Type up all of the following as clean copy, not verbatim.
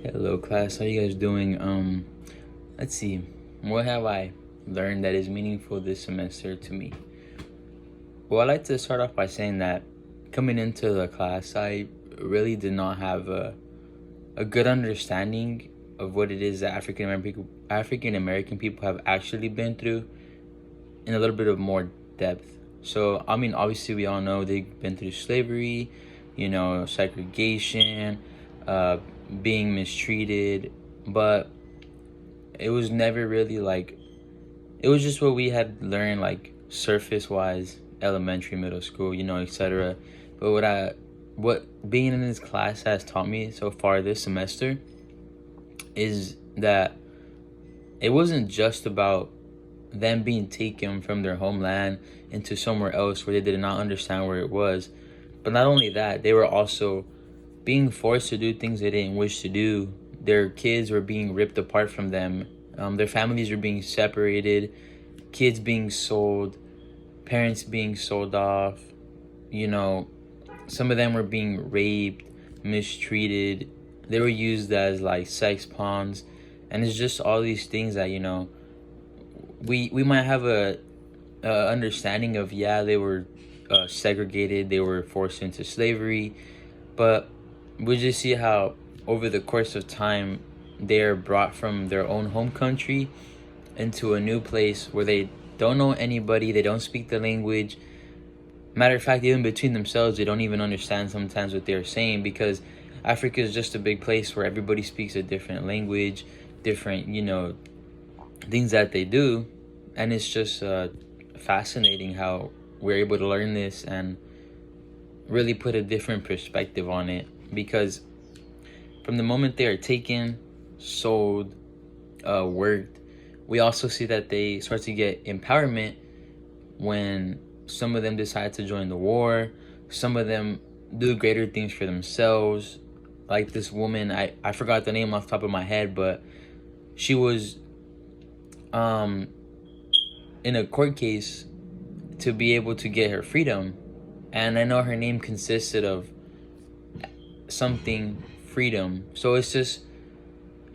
Hello class, how you guys doing? Let's see. What have I learned that is meaningful this semester to me? Well, I like to start off by saying that coming into the class, I really did not have a good understanding of what it is that African American people have actually been through in a little bit of more depth. So, I mean, obviously, we all know they've been through slavery, segregation, uh, being mistreated, but it was never really like, it was just what we had learned, like surface wise, elementary, middle school, etc. But what being in this class has taught me so far this semester is that it wasn't just about them being taken from their homeland into somewhere else where they did not understand where it was. But not only that, they were also being forced to do things they didn't wish to do. Their kids were being ripped apart from them. Their families were being separated, kids being sold, parents being sold off. You know, some of them were being raped, mistreated. They were used as like sex pawns. And it's just all these things that, we might have a understanding of, yeah, they were segregated, they were forced into slavery, but we just see how over the course of time they are brought from their own home country into a new place where they don't know anybody, they don't speak the language. Matter of fact, even between themselves, they don't even understand sometimes what they're saying, because Africa is just a big place where everybody speaks a different language, different, things that they do. And it's just fascinating how we're able to learn this and really put a different perspective on it, because from the moment they are taken, sold, worked, we also see that they start to get empowerment when some of them decide to join the war. Some of them do greater things for themselves. Like this woman, I forgot the name off the top of my head, but she was in a court case to be able to get her freedom. And I know her name consisted of something freedom. So it's just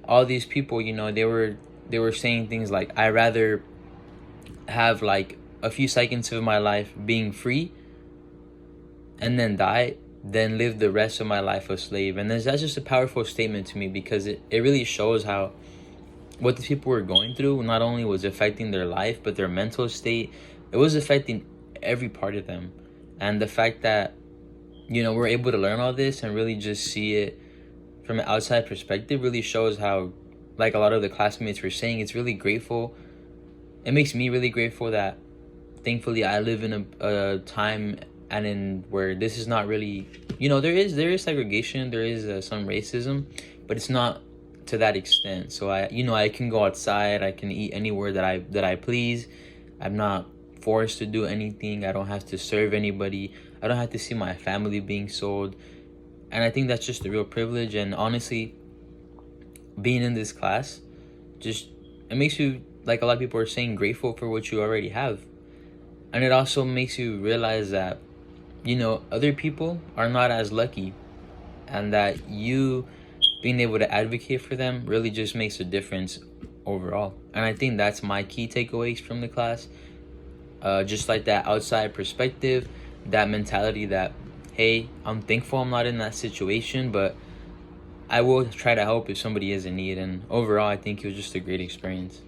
all these people, they were saying things like, I rather have like a few seconds of my life being free and then die than live the rest of my life a slave. And that's just a powerful statement to me, because it really shows how what the people were going through not only was affecting their life, but their mental state. It was affecting every part of them. And the fact that, we're able to learn all this and really just see it from an outside perspective really shows how, like a lot of the classmates were saying, it's really grateful. It makes me really grateful that thankfully I live in a time and in where this is not really, there is segregation, there is some racism, but it's not to that extent. So I can go outside, I can eat anywhere that I please. I'm not forced to do anything. I don't have to serve anybody. I don't have to see my family being sold. And I think that's just a real privilege. And honestly, being in this class, just it makes you, like a lot of people are saying, grateful for what you already have. And it also makes you realize that, other people are not as lucky, and that you being able to advocate for them really just makes a difference overall. And I think that's my key takeaways from the class. Just like that outside perspective, that mentality that, hey, I'm thankful I'm not in that situation, but I will try to help if somebody is in need. And overall, I think it was just a great experience.